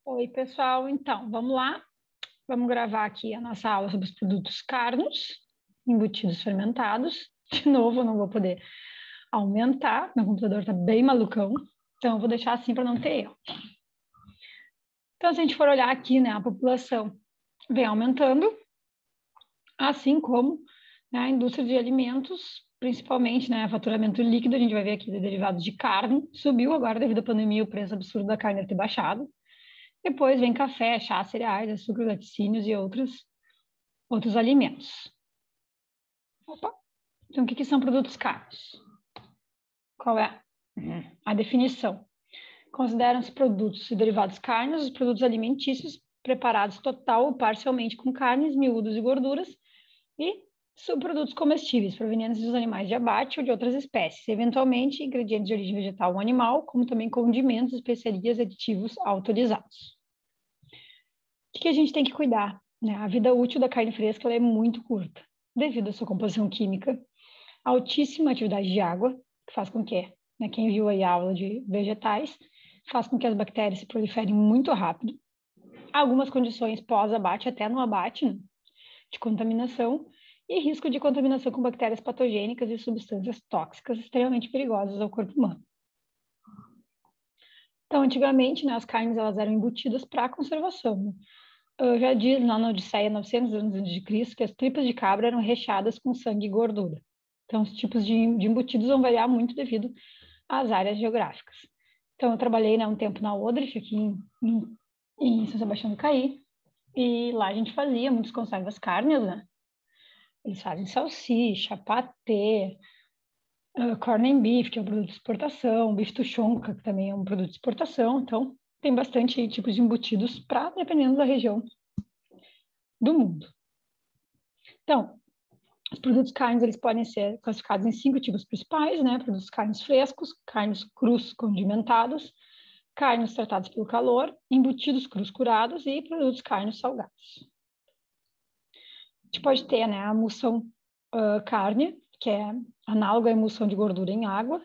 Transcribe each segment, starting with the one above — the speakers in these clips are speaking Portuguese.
Oi, pessoal. Então, vamos lá. Vamos gravar aqui a nossa aula sobre os produtos carnos, embutidos fermentados. De novo, eu não vou poder aumentar, meu computador está bem malucão, então eu vou deixar assim para não ter erro. Então, se a gente for olhar aqui, né, a população vem aumentando, assim como, né, a indústria de alimentos, principalmente, né, faturamento líquido, a gente vai ver aqui de derivados de carne, subiu agora devido à pandemia, o preço absurdo da carne ter baixado. Depois vem café, chá, cereais, açúcar, laticínios e outros alimentos. Opa. Então, o que são produtos carnos? Qual é a definição? Consideram-se produtos e derivados carnes os produtos alimentícios preparados total ou parcialmente com carnes, miúdos e gorduras e subprodutos comestíveis provenientes dos animais de abate ou de outras espécies, eventualmente ingredientes de origem vegetal ou animal, como também condimentos, especiarias e aditivos autorizados. O que a gente tem que cuidar? Né? A vida útil da carne fresca ela é muito curta, devido à sua composição química, altíssima atividade de água, que faz com que, né, quem viu aí a aula de vegetais, faz com que as bactérias se proliferem muito rápido. Algumas condições pós-abate, até no abate, né, de contaminação, e risco de contaminação com bactérias patogênicas e substâncias tóxicas extremamente perigosas ao corpo humano. Então, antigamente, né, as carnes elas eram embutidas para conservação. Né? Já diz lá na Odisseia, 900 anos antes de Cristo, que as tripas de cabra eram recheadas com sangue e gordura. Então, os tipos de embutidos vão variar muito devido às áreas geográficas. Então, eu trabalhei, né, um tempo na Odrich, aqui em São Sebastião do Caí, e lá a gente fazia muitos conservas carnes, né? Eles fazem salsicha, patê, corn and beef, que é um produto de exportação, bife tuchonka, que também é um produto de exportação. Então, tem bastante tipos de embutidos para, dependendo da região do mundo. Então, os produtos carnes eles podem ser classificados em 5 tipos principais, né? Produtos carnes frescos, carnes crus condimentados, carnes tratadas pelo calor, embutidos crus curados e produtos carnes salgados. A gente pode ter, né, a emulsão carne, que é análoga à emulsão de gordura em água.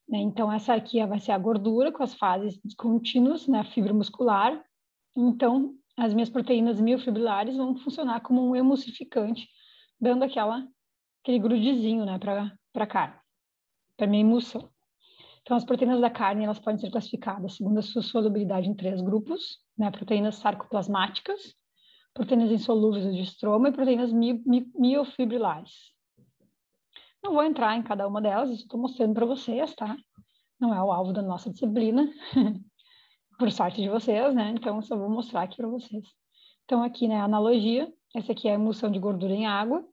Né? Então, essa aqui vai ser a gordura com as fases contínuas, né, a fibra muscular. Então, as minhas proteínas miofibrilares vão funcionar como um emulsificante, dando aquele grudezinho, né, para a carne, para a minha emulsão. Então, as proteínas da carne, elas podem ser classificadas segundo a sua solubilidade em 3 grupos, né, proteínas sarcoplasmáticas, proteínas insolúveis de estroma e proteínas miofibrilares. Não vou entrar em cada uma delas, eu estou mostrando para vocês, tá? Não é o alvo da nossa disciplina, por sorte de vocês, né? Então, eu só vou mostrar aqui para vocês. Então, aqui, né, a analogia, essa aqui é a emulsão de gordura em água,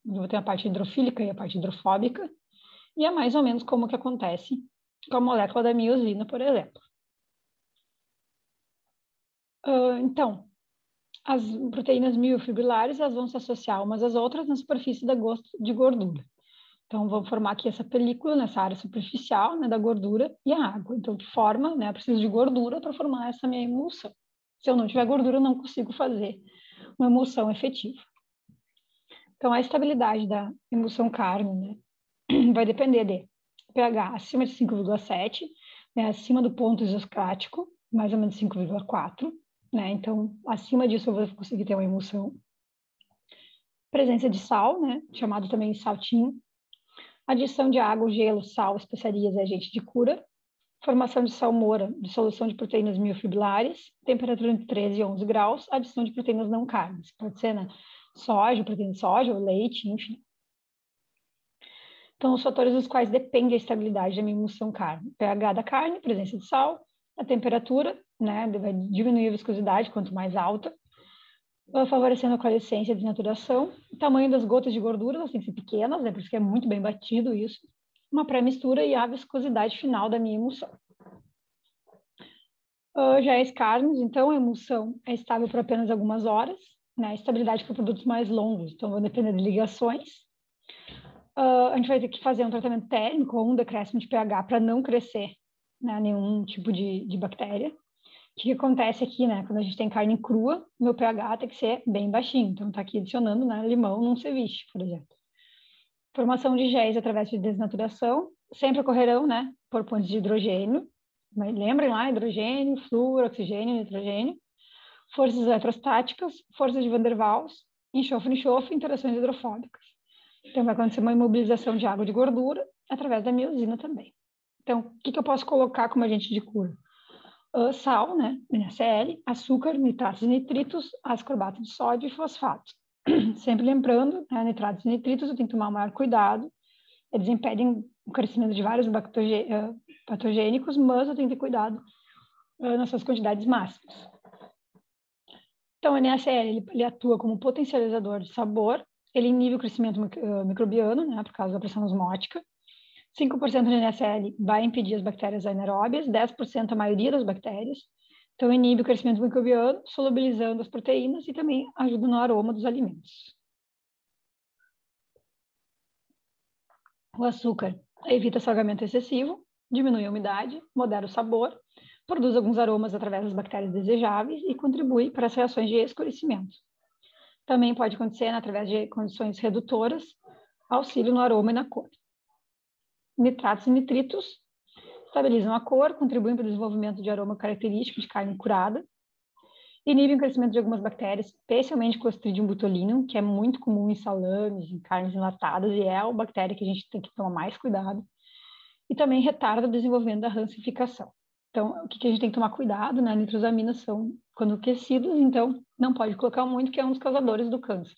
eu vou ter a parte hidrofílica e a parte hidrofóbica, e é mais ou menos como que acontece com a molécula da miosina, por exemplo. Então, as proteínas miofibrilares elas vão se associar umas às outras na superfície de gordura. Então, vão formar aqui essa película nessa área superficial, né, da gordura e a água. Então, que forma, né, eu preciso de gordura para formar essa minha emulsão. Se eu não tiver gordura, eu não consigo fazer uma emulsão efetiva. Então, a estabilidade da emulsão carne, né, vai depender de pH acima de 5,7, né, acima do ponto isoscrático, mais ou menos 5,4, né? Então, acima disso eu vou conseguir ter uma emulsão. Presença de sal, né, chamado também de saltinho. Adição de água, gelo, sal, especiarias e agente de cura. Formação de salmoura, dissolução de proteínas miofibrilares, temperatura entre 13 e 11 graus, adição de proteínas não carnes. Pode ser, né, soja, proteína de soja, ou leite, enfim. Então, os fatores dos quais depende a estabilidade da minha emulsão carne. pH da carne, presença de sal, a temperatura, né, vai diminuir a viscosidade quanto mais alta, favorecendo a coalescência e a desnaturação. O tamanho das gotas de gordura, elas têm que ser pequenas, né, por isso que é muito bem batido isso. Uma pré-mistura e a viscosidade final da minha emulsão. Já as carnes, então, a emulsão é estável por apenas algumas horas, né, a estabilidade para produtos mais longos, então vai depender de ligações. A gente vai ter que fazer um tratamento térmico ou um decréscimo de pH para não crescer, né, nenhum tipo de bactéria. O que acontece aqui, né, quando a gente tem carne crua, meu pH tem que ser bem baixinho. Então, tá aqui adicionando, né, limão num ceviche, por exemplo. Formação de géis através de desnaturação, sempre ocorrerão, né, por pontos de hidrogênio, Mas lembrem lá, hidrogênio, flúor, oxigênio, nitrogênio, forças eletrostáticas, forças de Van der Waals, enxofre-enxofre, interações hidrofóbicas. Então, vai acontecer uma imobilização de água e de gordura através da miosina também. Então, o que eu posso colocar como agente de cura? Sal, né, NaCl, açúcar, nitratos e nitritos, ascorbato de sódio e fosfato. Sempre lembrando, né, nitratos e nitritos, eu tenho que tomar o maior cuidado. Eles impedem o crescimento de vários patogênicos, mas eu tenho que ter cuidado nas suas quantidades máximas. Então, o NaCl, ele atua como potencializador de sabor, ele inibe o crescimento microbiano, né, por causa da pressão osmótica. 5% de NaCl vai impedir as bactérias anaeróbias, 10% a maioria das bactérias. Então, inibe o crescimento microbiano, solubilizando as proteínas e também ajuda no aroma dos alimentos. O açúcar evita salgamento excessivo, diminui a umidade, modera o sabor, produz alguns aromas através das bactérias desejáveis e contribui para as reações de escurecimento. Também pode acontecer através de condições redutoras, auxílio no aroma e na cor. Nitratos e nitritos estabilizam a cor, contribuem para o desenvolvimento de aroma característico de carne curada, inibem o crescimento de algumas bactérias, especialmente Clostridium botulinum, que é muito comum em salames, em carnes enlatadas, e é a bactéria que a gente tem que tomar mais cuidado, e também retarda o desenvolvimento da rancificação. Então, o que a gente tem que tomar cuidado, né? Nitrosaminas são, quando aquecidas, então não pode colocar muito, que é um dos causadores do câncer.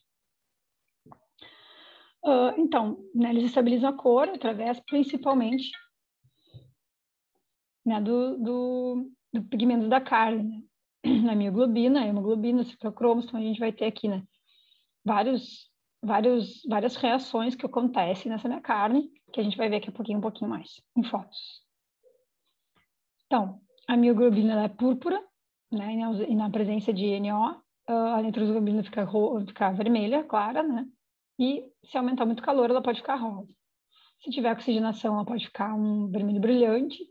Então, né, eles estabilizam a cor através, principalmente, né, do pigmento da carne, né? A mioglobina, a hemoglobina, os citocromos, então a gente vai ter aqui, né, várias reações que acontecem nessa minha carne, que a gente vai ver aqui um pouquinho mais, em fotos. Então, a mioglobina ela é púrpura, né, e na presença de NO, a nitroglobina fica vermelha, clara, né, e se aumentar muito o calor, ela pode ficar rosa. Se tiver oxigenação, ela pode ficar um vermelho brilhante,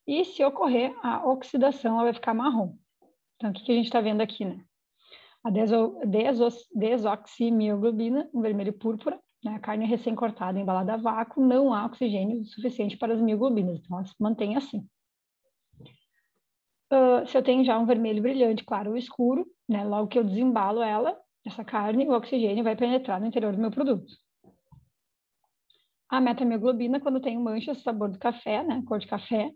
e se ocorrer a oxidação, ela vai ficar marrom. Então, o que a gente está vendo aqui, né? A desoximioglobina, um vermelho púrpura, né? A carne recém-cortada, embalada a vácuo, não há oxigênio suficiente para as mioglobinas, então ela se mantém assim. Se eu tenho já um vermelho brilhante, claro ou escuro, né? Logo que eu desembalo ela, essa carne, o oxigênio vai penetrar no interior do meu produto. A metamioglobina, quando tem manchas, sabor do café, né? Cor de café,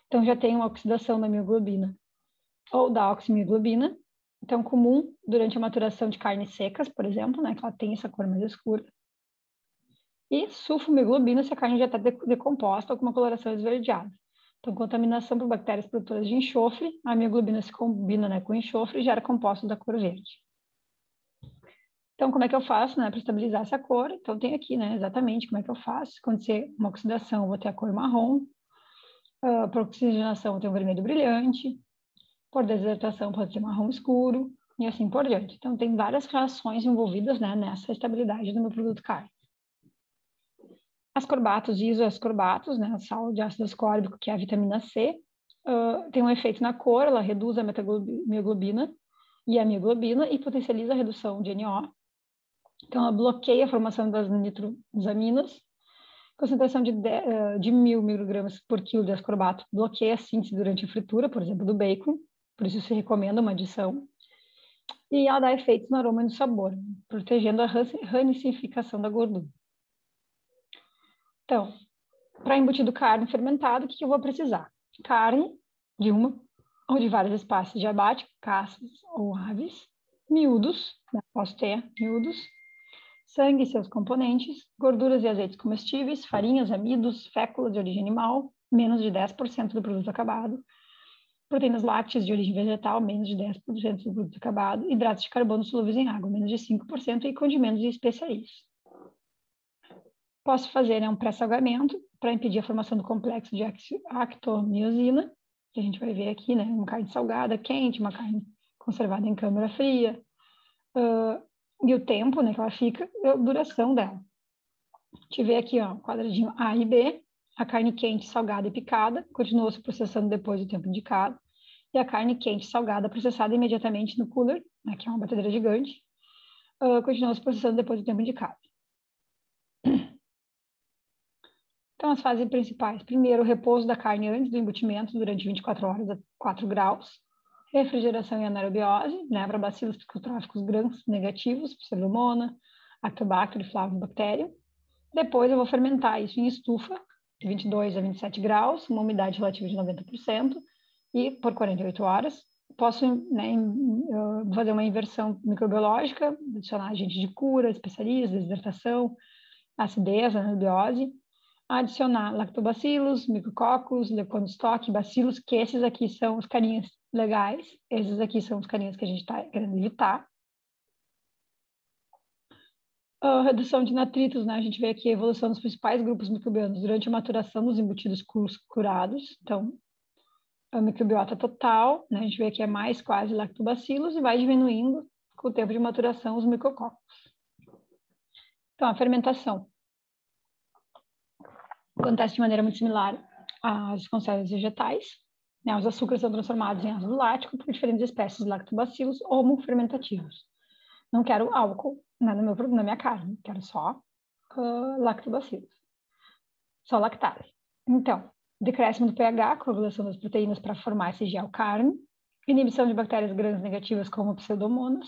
então já tem uma oxidação da mioglobina ou da oximioglobina, então comum durante a maturação de carnes secas, por exemplo, né, que ela tem essa cor mais escura. E sulfamioglobina, se a carne já está decomposta ou com uma coloração esverdeada. Então, contaminação por bactérias produtoras de enxofre, a mioglobina se combina, né, com enxofre e gera compostos da cor verde. Então, como é que eu faço, né, para estabilizar essa cor? Então, tem aqui, né, exatamente como é que eu faço. Quando acontecer uma oxidação, eu vou ter a cor marrom. Por oxigenação, eu tenho um vermelho brilhante. Por desidratação, pode ser marrom escuro, e assim por diante. Então, tem várias reações envolvidas, né, nessa estabilidade do meu produto carne. Ascorbatos e isoascorbatos, né, sal de ácido ascórbico, que é a vitamina C, tem um efeito na cor, ela reduz a metaglobina e a mioglobina e potencializa a redução de NO. Então, ela bloqueia a formação das nitrosaminas. Concentração de 1.000 microgramas por quilo de ascorbato bloqueia a síntese durante a fritura, por exemplo, do bacon, por isso se recomenda uma adição. E ela dá efeitos no aroma e no sabor, protegendo a rancificação da gordura. Então, para embutido carne fermentado, o que eu vou precisar? Carne de uma ou de várias espécies de abate, caças ou aves, miúdos, né? Posso ter miúdos, sangue e seus componentes, gorduras e azeites comestíveis, farinhas, amidos, féculas de origem animal, menos de 10% do produto acabado, proteínas lácteas de origem vegetal, menos de 10% do produto acabado, hidratos de carbono solúveis em água, menos de 5%, e condimentos e especiarias. Posso fazer, né, um pré-salgamento para impedir a formação do complexo de actomiosina, que a gente vai ver aqui, né, uma carne salgada, quente, uma carne conservada em câmara fria, e o tempo, né, que ela fica, e a duração dela. Te vê aqui, ó, quadradinho A e B, a carne quente, salgada e picada, continuou se processando depois do tempo indicado, e a carne quente, salgada, processada imediatamente no cooler, né, que é uma batedeira gigante, continuou se processando depois do tempo indicado. Então, as fases principais. Primeiro, o repouso da carne antes do embutimento, durante 24 horas a 4 graus. Refrigeração e anaerobiose, né, para bacilos psicotróficos gram-negativos, Pseudomonas, Lactobacter e Flavobacterium. Depois, eu vou fermentar isso em estufa, de 22 a 27 graus, uma umidade relativa de 90%, e por 48 horas. Posso, né, fazer uma inversão microbiológica, adicionar agente de cura, especiarias, desidratação, acidez, anaerobiose, adicionar lactobacilos, micrococcus, leuconostoque, bacilos, que esses aqui são os carinhas legais, esses aqui são os carinhas que a gente está querendo evitar. Redução de natritos, né? A gente vê aqui a evolução dos principais grupos microbianos durante a maturação dos embutidos curados. Então, a microbiota total, né? A gente vê que é mais quase lactobacilos e vai diminuindo com o tempo de maturação os micrococos. Então, a fermentação acontece de maneira muito similar às conservas vegetais. Né? Os açúcares são transformados em ácido lático por diferentes espécies de lactobacilos homofermentativos. Não quero álcool, né, na minha carne, quero só lactobacilos, só lactase. Então, decréscimo do pH, coagulação das proteínas para formar esse gel carne, inibição de bactérias gram-negativas como Pseudomonas,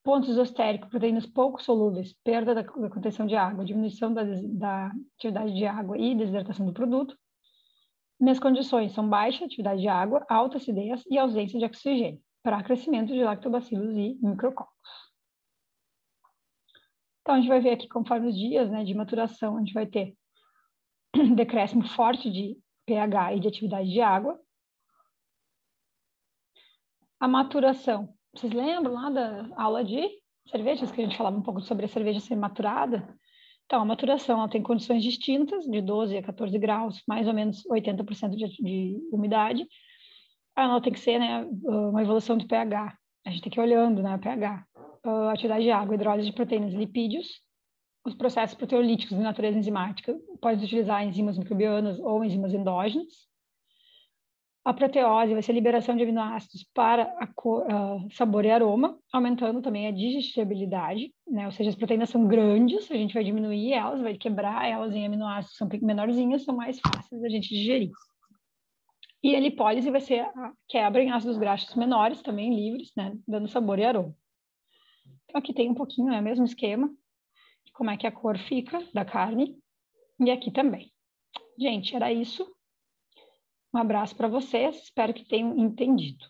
pontos isostéricos, proteínas pouco solúveis, perda da contenção de água, diminuição da atividade de água e desidratação do produto. Minhas condições são baixa atividade de água, alta acidez e ausência de oxigênio, para crescimento de lactobacilos e micrococos. Então, a gente vai ver aqui, conforme os dias, né, de maturação, a gente vai ter decréscimo forte de pH e de atividade de água. A maturação, vocês lembram lá da aula de cervejas, que a gente falava um pouco sobre a cerveja ser maturada? Então, a maturação ela tem condições distintas, de 12 a 14 graus, mais ou menos 80% de umidade. Ela tem que ser, né, uma evolução do pH. A gente tem que ir olhando, né, o pH. Atividade de água, hidrólise de proteínas e lipídios, os processos proteolíticos de natureza enzimática, pode utilizar enzimas microbianas ou enzimas endógenas. A proteose vai ser a liberação de aminoácidos para sabor e aroma, aumentando também a digestibilidade, né? Ou seja, as proteínas são grandes, a gente vai diminuir elas, vai quebrar elas em aminoácidos que são menorzinhos, são mais fáceis da gente digerir. E a lipólise vai ser a quebra em ácidos graxos menores, também livres, né? Dando sabor e aroma. Então, aqui tem um pouquinho, é o mesmo esquema, de como é que a cor fica da carne, e aqui também. Gente, era isso. Um abraço para vocês, espero que tenham entendido.